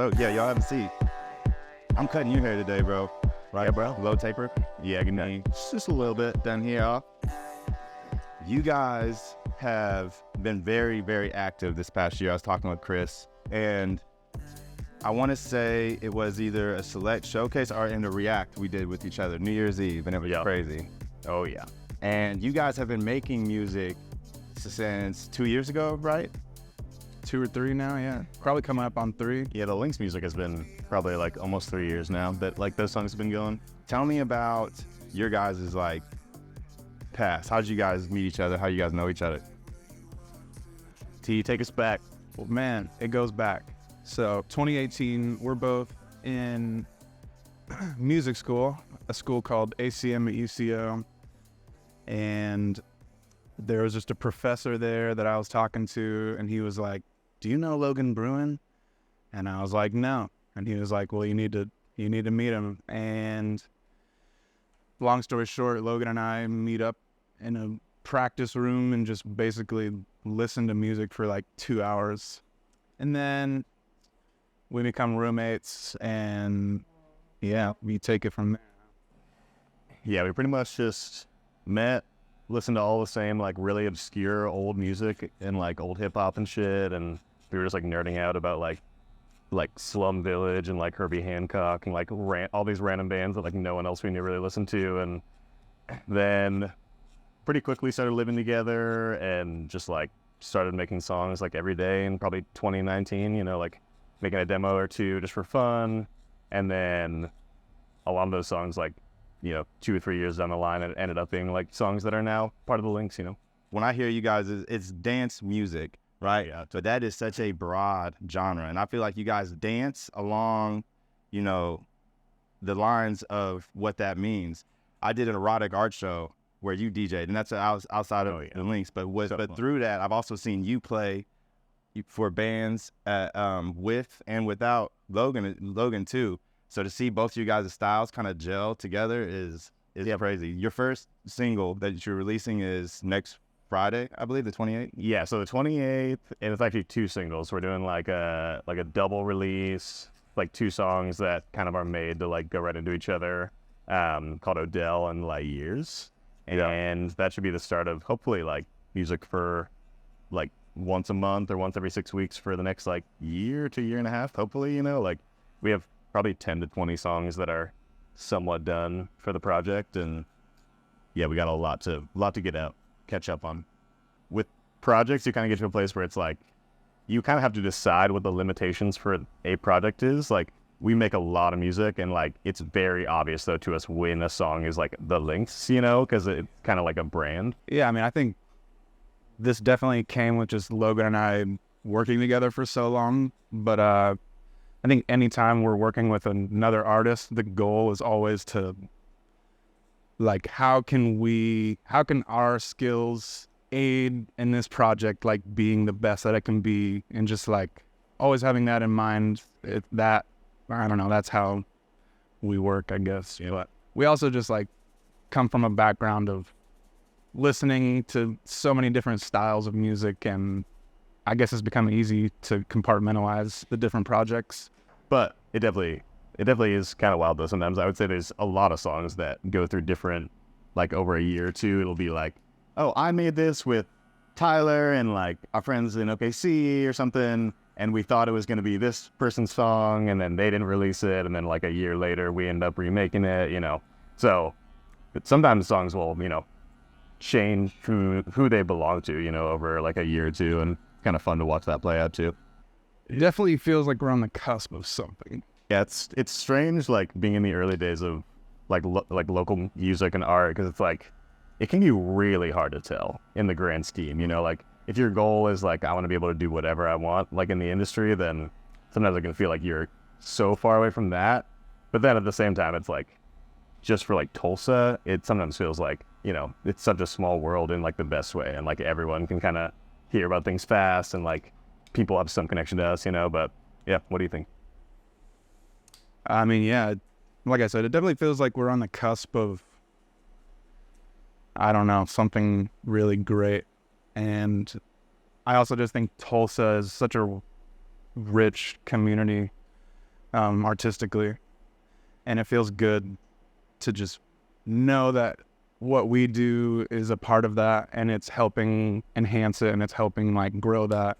bro. Yeah, y'all have a seat. I'm cutting your hair today, bro. Right, yeah, bro. Low taper. Yeah, give me just a little bit done here. You guys have been very, very active this past year. I was talking with Chris, and I want to say it was either a select showcase or in the React we did with each other, New Year's Eve, and it was crazy. Oh, yeah. And you guys have been making music since 2 years ago, right? 2 or 3 now, yeah. Probably coming up on 3. Yeah, the Link's music has been probably like almost 3 years now that like those songs have been going. Tell me about your guys' like past. How did you guys meet each other? How you guys know each other? T, take us back. Well, man, it goes back. So 2018, we're both in music school, a school called ACM at UCO. And there was just a professor there that I was talking to, and he was like, "Do you know Logan Bruhn?" And I was like, "No." And he was like, "Well, you need to meet him." And long story short, Logan and I meet up in a practice room and just basically listen to music for like 2 hours. And then we become roommates, and yeah, we take it from there. Yeah, we pretty much just met, listened to all the same like really obscure old music and like old hip hop and shit, and we were just like nerding out about like Slum Village and like Herbie Hancock and like all these random bands that like no one else we knew really listened to. And then pretty quickly started living together and just like started making songs like every day in probably 2019, you know, like making a demo or two just for fun. And then a lot of those songs, like, you know, 2 or 3 years down the line, it ended up being like songs that are now part of the Links, you know. When I hear you guys, it's dance music, right? Yeah. But that is such a broad genre. And I feel like you guys dance along, you know, the lines of what that means. I did an erotic art show where you DJ'd, and that's outside of the Links. But through that, I've also seen you play for bands with and without Logan too. So to see both of you guys' styles kind of gel together is crazy. Your first single that you're releasing is next Friday, I believe, the 28th. Yeah, so the 28th, and it's actually 2 singles. We're doing like a double release, like 2 songs that kind of are made to like go right into each other, called Odell and Lightyears. And that should be the start of hopefully like music for like once a month or once every 6 weeks for the next like year to year and a half. Hopefully, you know, like we have probably 10 to 20 songs that are somewhat done for the project. And yeah, we got a lot to get out, catch up on. With projects, you kind of get to a place where it's like, you kind of have to decide what the limitations for a project is. Like, we make a lot of music, and like, it's very obvious though to us when a song is like the Links, you know, because it's kind of like a brand. Yeah, I mean, I think this definitely came with just Logan and I working together for so long. But I think anytime we're working with another artist, the goal is always to like, how can our skills aid in this project, like being the best that it can be, and just like always having that in mind. I don't know, that's how we work, I guess. Yeah. But we also just like come from a background of listening to so many different styles of music, and I guess it's become easy to compartmentalize the different projects. But it definitely is kind of wild though sometimes. I would say there's a lot of songs that go through different, like over a year or two, it'll be like, oh, I made this with Tyler and like our friends in OKC or something, and we thought it was going to be this person's song, and then they didn't release it, and then like a year later we end up remaking it, you know. So sometimes songs will, you know, change who they belong to, you know, over like a year or two, and kind of fun to watch that play out too. It definitely feels like we're on the cusp of something. Yeah, it's strange like being in the early days of like local music and art, because it's like it can be really hard to tell in the grand scheme, you know. Like if your goal is like I want to be able to do whatever I want like in the industry, then sometimes it can feel like you're so far away from that. But then at the same time, it's like just for like Tulsa, it sometimes feels like, you know, it's such a small world in like the best way, and like everyone can kind of hear about things fast, and like people have some connection to us, you know. But yeah, what do you think? I mean, yeah, like I said, it definitely feels like we're on the cusp of, I don't know, something really great. And I also just think Tulsa is such a rich community artistically, and it feels good to just know that what we do is a part of that, and it's helping enhance it, and it's helping like grow that.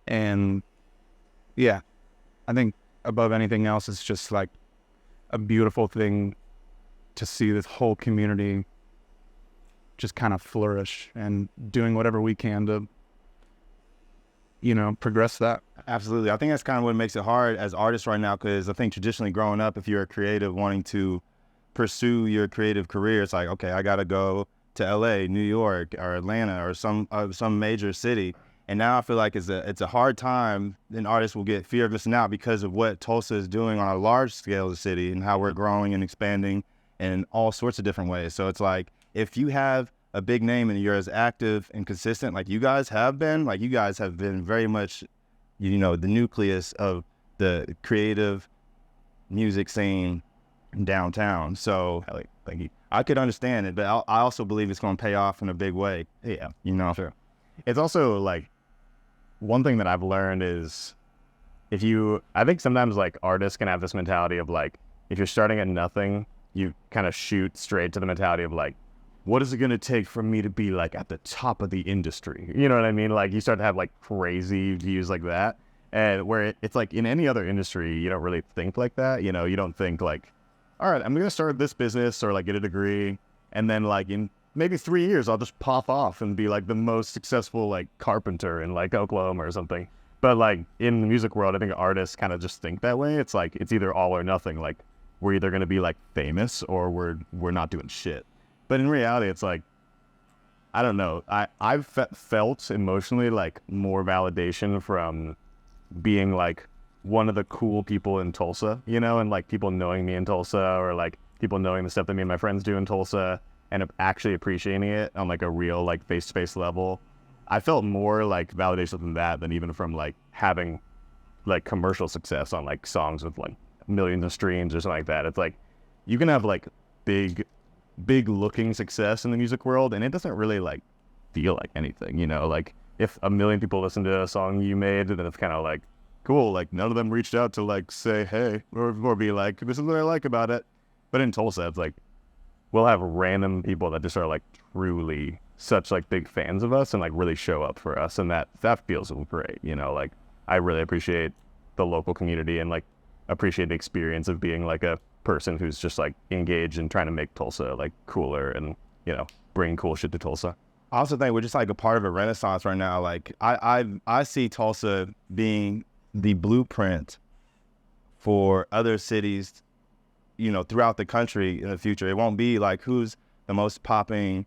And yeah, I think above anything else, it's just like a beautiful thing to see this whole community just kind of flourish and doing whatever we can to, progress that. Absolutely. I think that's kind of what makes it hard as artists right now, because I think traditionally growing up, if you're a creative wanting to pursue your creative career, it's like, okay, I got to go to LA, New York, or Atlanta, or some major city. And now I feel like it's a hard time, and artists will get fear of missing out because of what Tulsa is doing on a large scale of the city and how we're growing and expanding in all sorts of different ways. So it's like, if you have a big name and you're as active and consistent like you guys have been, very much, the nucleus of the creative music scene downtown. So thank you. I could understand it, but I also believe it's going to pay off in a big way. Yeah, Sure. It's also like, one thing that I've learned is I think sometimes like artists can have this mentality of like, if you're starting at nothing, you kind of shoot straight to the mentality of like, what is it going to take for me to be like at the top of the industry? You know what I mean? Like you start to have like crazy views like that. And where it's like in any other industry, you don't really think like that. You don't think like, all right, I'm going to start this business or like get a degree. And then like in maybe 3 years, I'll just pop off and be like the most successful like carpenter in like Oklahoma or something. But like in the music world, I think artists kind of just think that way. It's like, it's either all or nothing. Like we're either going to be like famous or we're not doing shit. But in reality, it's like, I don't know. I've felt emotionally like more validation from being like one of the cool people in Tulsa, and like people knowing me in Tulsa, or like people knowing the stuff that me and my friends do in Tulsa, and actually appreciating it on like a real like face-to-face level. I felt more like validation from that than even from like having like commercial success on like songs with like millions of streams or something like that. It's like you can have like big looking success in the music world, and it doesn't really like feel like anything, like if 1 million people listen to a song you made, then it's kind of like cool, like none of them reached out to like say hey or be like, this is what I like about it. But in Tulsa, it's like we'll have random people that just are like truly such like big fans of us and like really show up for us, and that feels great. Like I really appreciate the local community and like appreciate the experience of being like a person who's just like engaged in trying to make Tulsa like cooler and bring cool shit to Tulsa. I also think we're just like a part of a renaissance right now. Like I see Tulsa being the blueprint for other cities, throughout the country in the future. It won't be like who's the most popping,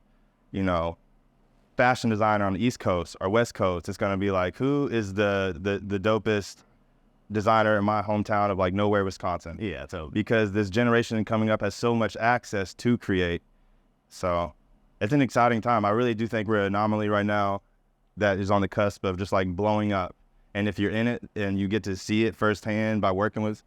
fashion designer on the East Coast or West Coast. It's gonna be like, who is the dopest designer in my hometown of like nowhere, Wisconsin. Yeah, totally. Because this generation coming up has so much access to create. So it's an exciting time. I really do think we're an anomaly right now that is on the cusp of just like blowing up. And if you're in it and you get to see it firsthand by working with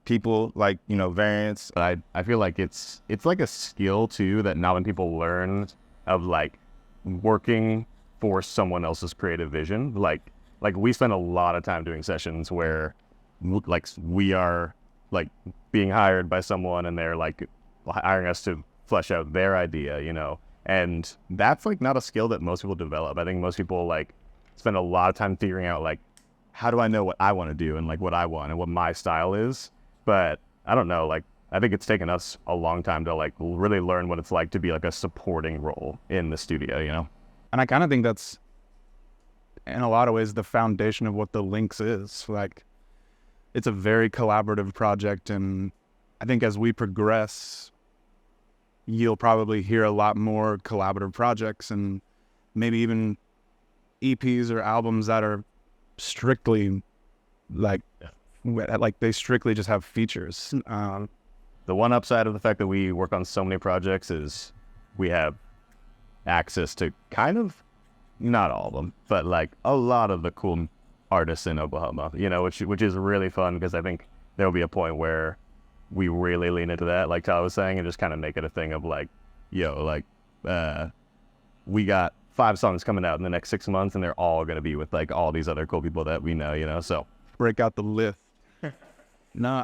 people like, Variants. I feel like it's like a skill too that not many people learn, of like working for someone else's creative vision. Like we spend a lot of time doing sessions where like we are like being hired by someone and they're like hiring us to flesh out their idea, and that's like not a skill that most people develop. I think most people like spend a lot of time figuring out like, how do I know what I want to do and like what I want and what my style is? But I don't know, like I think it's taken us a long time to like really learn what it's like to be like a supporting role in the studio, And I kind of think that's in a lot of ways the foundation of what the Links is. Like it's a very collaborative project, and I think as we progress, you'll probably hear a lot more collaborative projects and maybe even EPs or albums that are strictly like they strictly just have features. The one upside of the fact that we work on so many projects is we have access to kind of, not all of them, but like a lot of the cool artists in Oklahoma, which is really fun, because I think there will be a point where we really lean into that, like Tyler was saying, and just kind of make it a thing of like, we got 5 songs coming out in the next 6 months, and they're all going to be with like all these other cool people that we know, so break out the list. No,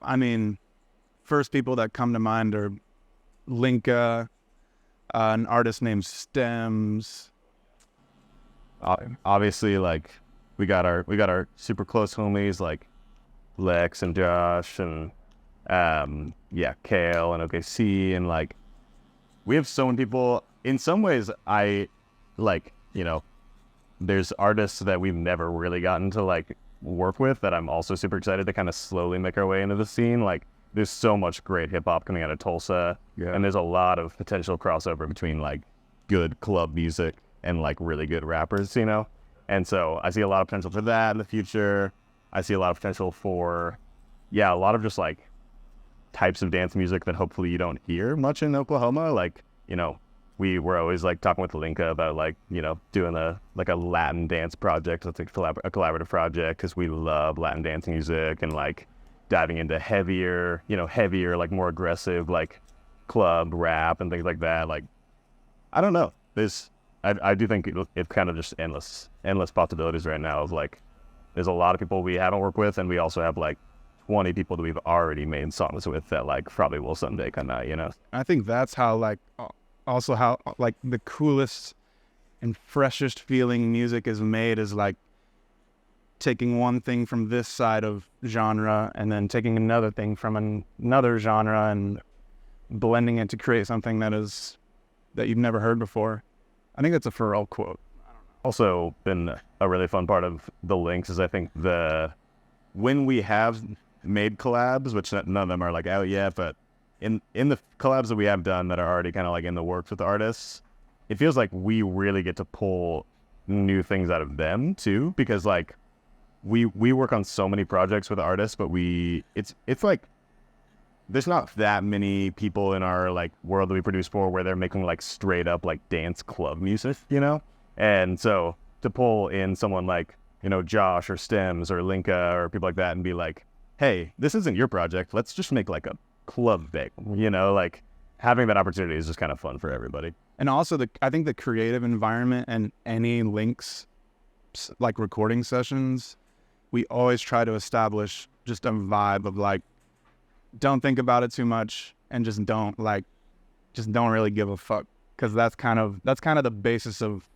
I mean, first people that come to mind are Lincka, an artist named Stems. Obviously, like we got our super close homies like Lex and Josh and Kale and OKC, and like we have so many people. In some ways, I like, there's artists that we've never really gotten to like work with that I'm also super excited to kind of slowly make our way into the scene. Like there's so much great hip hop coming out of Tulsa, and there's a lot of potential crossover between like good club music and like really good rappers, and so I see a lot of potential for that in the future. I see a lot of potential for a lot of just like types of dance music that hopefully you don't hear much in Oklahoma. Like, we were always like talking with Lincka about like, doing a Latin dance project. That's a collaborative project because we love Latin dance music, and like diving into heavier, like more aggressive, like club rap and things like that. Like, I don't know. I do think it's kind of just endless possibilities right now of like, there's a lot of people we haven't worked with, and we also have like 20 people that we've already made songs with that like probably will someday come out, I think that's how like, also how like the coolest and freshest feeling music is made is like taking one thing from this side of genre and then taking another thing from another genre and blending it to create something that you've never heard before. I think that's a Pharrell quote. Also been a really fun part of the links is I think when we have made collabs, which none of them are like out yet, but in the collabs that we have done that are already kind of like in the works with the artists, it feels like we really get to pull new things out of them too, because like we work on so many projects with artists, but it's like there's not that many people in our like world that we produce for where they're making like straight up like dance club music, and so to pull in someone like Josh or Stems or Lincka or people like that and be like, hey, this isn't your project, let's just make like a club big, like having that opportunity is just kind of fun for everybody. And also I think the creative environment and any links like recording sessions, we always try to establish just a vibe of like, don't think about it too much and just don't really give a fuck, because that's kind of the basis of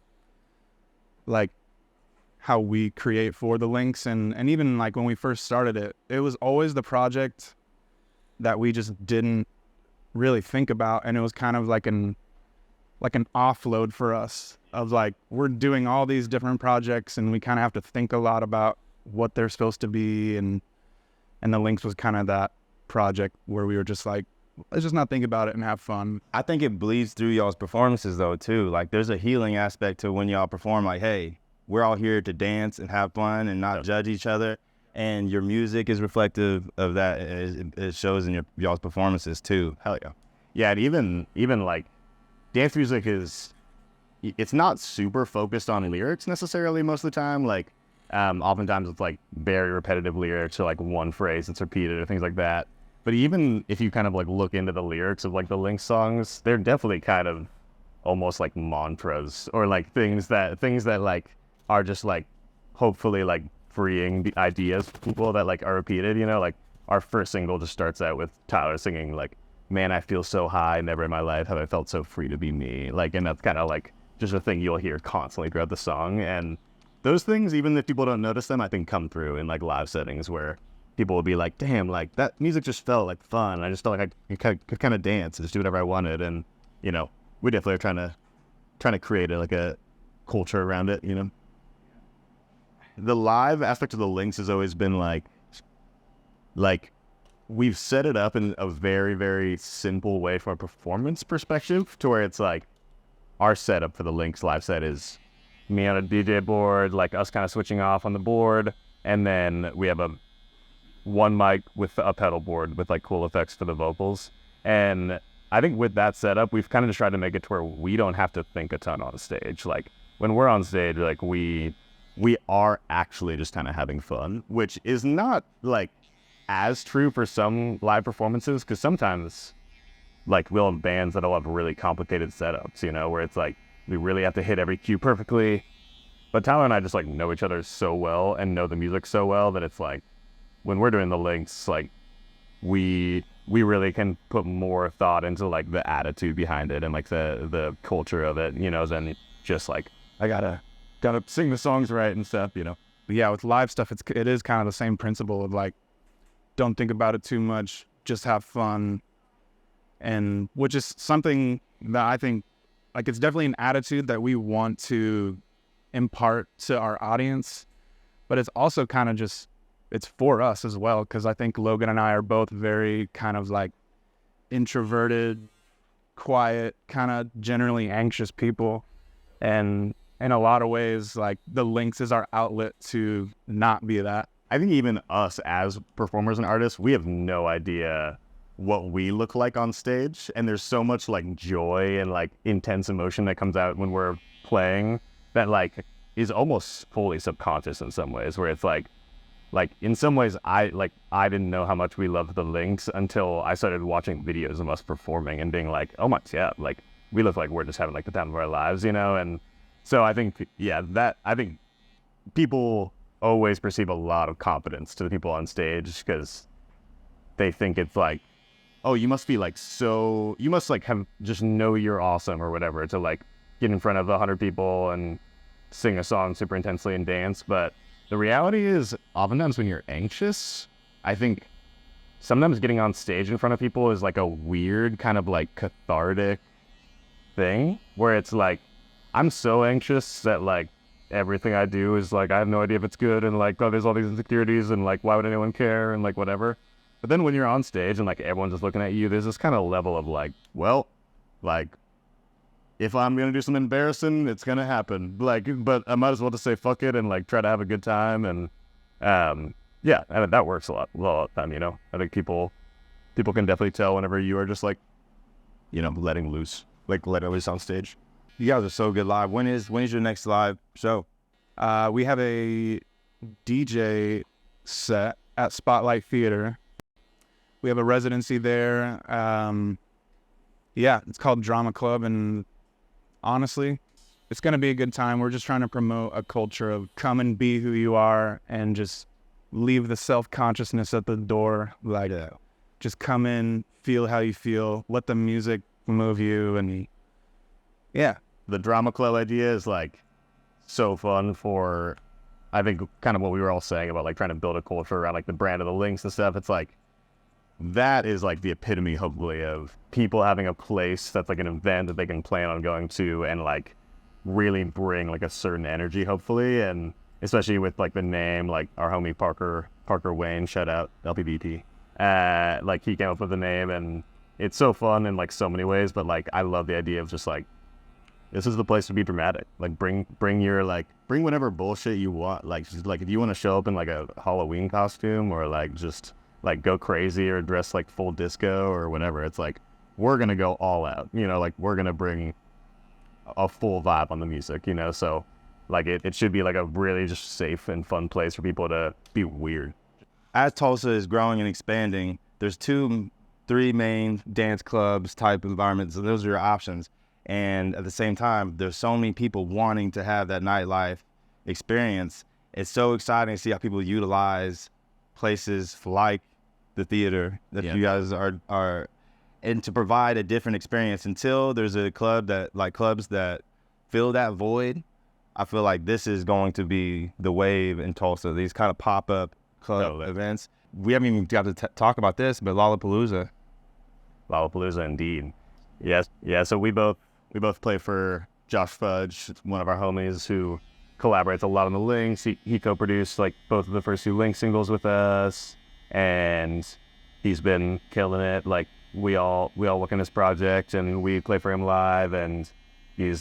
like how we create for the links. And even like when we first started it was always the project that we just didn't really think about, and it was kind of like an offload for us of like, we're doing all these different projects and we kind of have to think a lot about what they're supposed to be, and the links was kind of that project where we were just like, let's just not think about it and have fun. I think it bleeds through y'all's performances though too. Like there's a healing aspect to when y'all perform, like, hey, we're all here to dance and have fun and not judge each other. And your music is reflective of that. It shows in y'all's performances too. Hell yeah. Yeah, and even like dance music it's not super focused on lyrics necessarily most of the time. Like oftentimes it's like very repetitive lyrics or like one phrase that's repeated or things like that. But even if you kind of like look into the lyrics of like the Link songs, they're definitely kind of almost like mantras or like things that like are just like hopefully like freeing the ideas for people that like are repeated, like our first single just starts out with Tyler singing like, man, I feel so high, never in my life have I felt so free to be me. Like, and that's kind of like just a thing you'll hear constantly throughout the song. And those things, even if people don't notice them, I think come through in like live settings where people will be like, damn, like that music just felt like fun. I just felt like I could kind of dance and just do whatever I wanted. And, we definitely are trying to create a culture around it, The live aspect of the links has always been like we've set it up in a very, very simple way from a performance perspective to where it's like our setup for the links live set is me on a DJ board, like us kind of switching off on the board. And then we have one mic with a pedal board with like cool effects for the vocals. And I think with that setup, we've kind of just tried to make it to where we don't have to think a ton on stage. Like when we're on stage, like we are actually just kind of having fun, which is not like as true for some live performances, because sometimes like we'll have bands that'll have really complicated setups, where it's like we really have to hit every cue perfectly. But Tyler and I just like know each other so well and know the music so well that it's like when we're doing the links, like we really can put more thought into like the attitude behind it and like the culture of it, you know, than just like I gotta sing the songs right and stuff, you know. Yeah, with live stuff, it is kind of the same principle of like, don't think about it too much, just have fun, and which is something that I think, like, it's definitely an attitude that we want to impart to our audience, but it's also kind of just, it's for us as well, because I think Logan and I are both very kind of like introverted, quiet, kind of generally anxious people, and in a lot of ways, like, the links is our outlet to not be that. I think even us as performers and artists, we have no idea what we look like on stage, and there's so much like joy and like intense emotion that comes out when we're playing that like is almost fully subconscious in some ways, where it's like in some ways I didn't know how much we loved the links until I started watching videos of us performing and being like, oh my, yeah, like we look like we're just having like the time of our lives, you know. And so I think, yeah, that I think people always perceive a lot of confidence to the people on stage because they think it's like, oh, you must be like, so you must like have just know you're awesome or whatever to like get in front of 100 people and sing a song super intensely and dance. But the reality is, oftentimes when you're anxious, I think sometimes getting on stage in front of people is like a weird kind of like cathartic thing where it's like, I'm so anxious that like everything I do is like, I have no idea if it's good, and like, oh, there's all these insecurities, and like, why would anyone care, and like whatever. But then when you're on stage and like everyone's just looking at you, there's this kind of level of like, well, like if I'm gonna do something embarrassing, it's gonna happen. Like, but I might as well just say fuck it and like try to have a good time. And yeah, I mean, that works a lot of the time, you know. I think people can definitely tell whenever you are just like, you know, letting loose on stage. You guys are so good live. When is your next live show? We have a DJ set at Spotlight Theater. We have a residency there. Yeah, it's called Drama Club, and honestly, it's going to be a good time. We're just trying to promote a culture of come and be who you are and just leave the self-consciousness at the door. Like, just come in, feel how you feel, let the music move you, and yeah. The Drama Club idea is like so fun for, I think, kind of what we were all saying about like trying to build a culture around like the brand of the links and stuff. It's like, that is like the epitome, hopefully, of people having a place that's like an event that they can plan on going to and like really bring like a certain energy, hopefully. And especially with like the name, like our homie Parker Wayne, shout out LPBT, like he came up with the name, and it's so fun in like so many ways. But like, I love the idea of just like, this is the place to be dramatic. Like bring whatever bullshit you want. Like, just, like if you want to show up in like a Halloween costume, or like just like go crazy or dress like full disco or whatever, it's like, we're gonna go all out, you know, like we're gonna bring a full vibe on the music, you know. So like it should be like a really just safe and fun place for people to be weird. As Tulsa is growing and expanding, there's 2-3 main dance clubs type environments, and those are your options. And at the same time, there's so many people wanting to have that nightlife experience. It's so exciting to see how people utilize places like the theater that you guys are, and to provide a different experience. Until there's a club that, like clubs that fill that void, I feel like this is going to be the wave in Tulsa, these kind of pop-up club events. We haven't even got to talk about this, but Lollapalooza, indeed. Yes. Yeah, so we both play for Josh Fudge, one of our homies who collaborates a lot on the links. He co-produced like both of the first 2 Link singles with us, and he's been killing it. Like we all work on this project, and we play for him live, and he's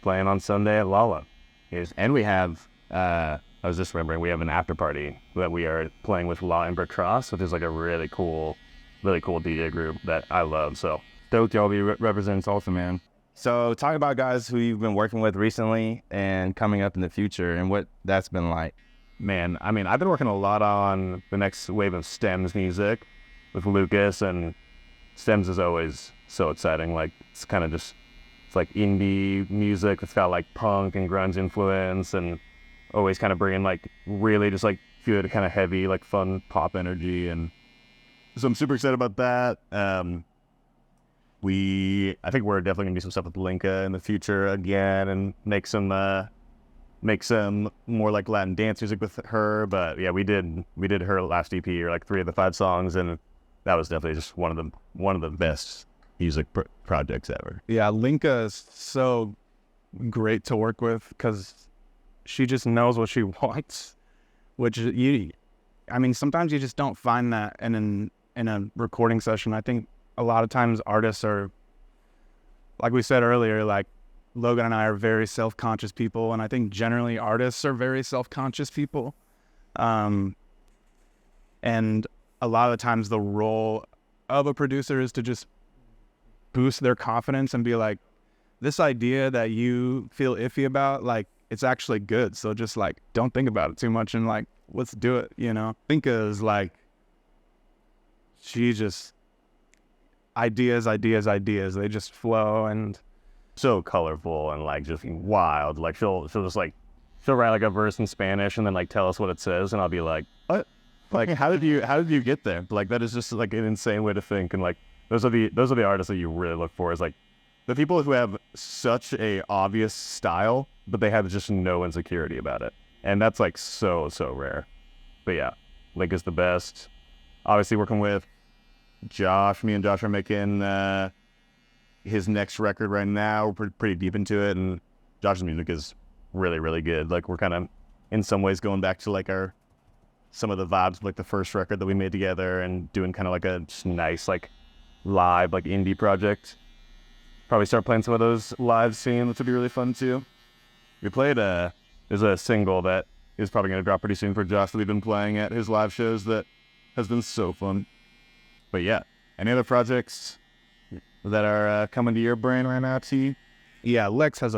playing on Sunday at Lolla. And we have I was just remembering, we have an after party that we are playing with La Ember Cross, which is like a really cool DJ group that I love. So stoked y'all be representing Tulsa, man. So talk about guys who you've been working with recently and coming up in the future, and what that's been like. Man, I mean, I've been working a lot on the next wave of Stems music with Lucas, and Stems is always so exciting. Like, it's kind of just, it's like indie music. It's got like punk and grunge influence, and always kind of bringing like really just like good kind of heavy, like fun pop energy, and so I'm super excited about that. I think we're definitely gonna do some stuff with Lincka in the future again, and make some more like Latin dance music with her. But yeah, we did her last EP, or like 3 of the 5 songs, and that was definitely just one of the best music projects ever. Yeah, Lincka is so great to work with because she just knows what she wants, which sometimes you just don't find that in a recording session. I think a lot of times artists are, like we said earlier, like Logan and I are very self-conscious people, and I think generally artists are very self-conscious people. And a lot of the times the role of a producer is to just boost their confidence and be like, this idea that you feel iffy about, like, it's actually good. So just like, don't think about it too much and like, let's do it, you know? Lincka is like, she just, ideas, they just flow, and so colorful and like just wild. Like she'll write like a verse in Spanish and then like tell us what it says, and I'll be like, what? Like, how did you get there? Like, that is just like an insane way to think. And like, those are the artists that you really look for, is like the people who have such a obvious style, but they have just no insecurity about it. And that's like so rare. But yeah, Lincka's the best. Obviously working with Josh, me and Josh are making his next record right now. We're pretty deep into it, and Josh's music is really, really good. Like, we're kind of in some ways going back to like some of the vibes of like the first record that we made together, and doing kind of like a just nice like live like indie project. Probably start playing some of those live soon, which would be really fun too. We played there's a single that is probably going to drop pretty soon for Josh that we've been playing at his live shows that has been so fun. But yeah, any other projects that are coming to your brain right now, T? Yeah, Lex has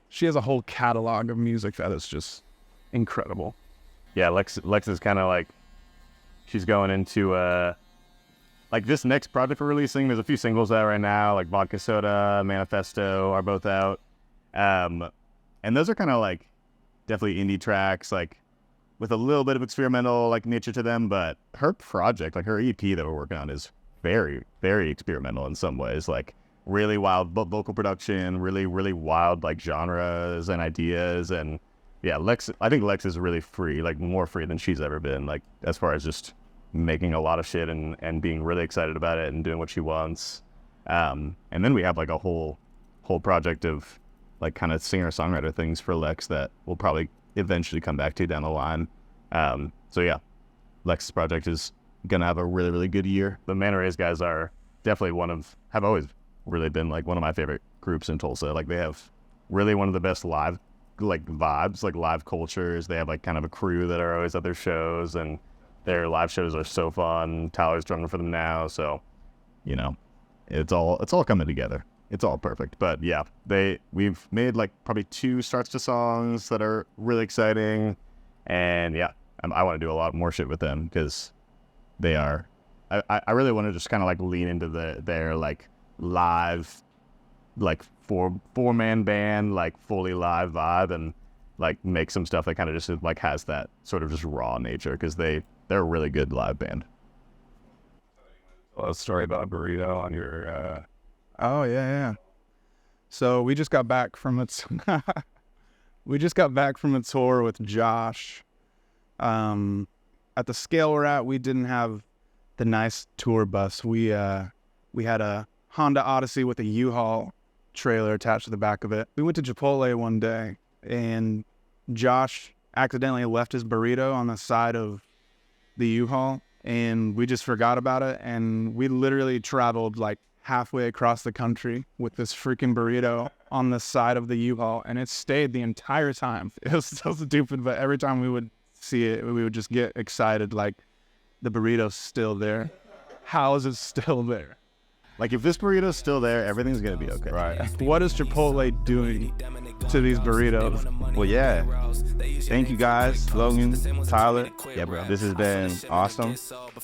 she has a whole catalog of music that is just incredible. Yeah, Lex is kind of like, she's going into like this next project we're releasing. There's a few singles out right now, like Vodka Soda, Manifesto are both out. And those are kind of like definitely indie tracks, like with a little bit of experimental like nature to them. But her project, like her EP that we're working on, is very, very experimental in some ways. Like really wild vocal production, really, really wild like genres and ideas. And yeah, I think Lex is really free, like more free than she's ever been, like as far as just making a lot of shit and being really excited about it and doing what she wants. And then we have like a whole project of like kind of singer-songwriter things for Lex that we'll probably eventually come back to down the line. So yeah, Lex's project is gonna have a really, really good year. The Manta Rays guys are definitely have always really been like one of my favorite groups in Tulsa. Like, they have really one of the best live like vibes, like live cultures. They have like kind of a crew that are always at their shows, and their live shows are so fun. Tyler's drumming for them now, so you know, it's all coming together. It's all perfect. But yeah, we've made like probably 2 starts to songs that are really exciting, and yeah, I want to do a lot more shit with them because they are. I really want to just kind of like lean into their like live, like four-man band, like fully live vibe, and like make some stuff that kind of just like has that sort of just raw nature, because they're a really good live band. A story about Burrito on your Oh yeah. So we just got back from a tour with Josh. At the scale we're at, we didn't have the nice tour bus. We had a Honda Odyssey with a U-Haul trailer attached to the back of it. We went to Chipotle one day, and Josh accidentally left his burrito on the side of the U-Haul, and we just forgot about it, and we literally traveled like halfway across the country with this freaking burrito on the side of the U-Haul, and it stayed the entire time. It was so stupid, but every time we would see it, we would just get excited, like, the burrito's still there. How is it still there? Like, if this burrito's still there, everything's gonna be okay. Right. What is Chipotle doing to these burritos? Well, yeah. Thank you guys, Logan, Tyler. Yeah, bro. This has been awesome.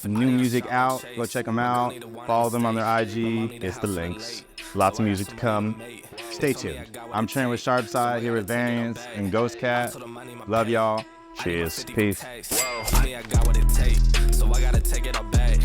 New music out. Go check them out. Follow them on their IG. It's the links. Lots of music to come. Stay tuned. I'm training with Sharpside here with Variance and Ghost Cat. Love y'all. Cheers. Peace. Whoa, I got what it takes, so I gotta take it all back.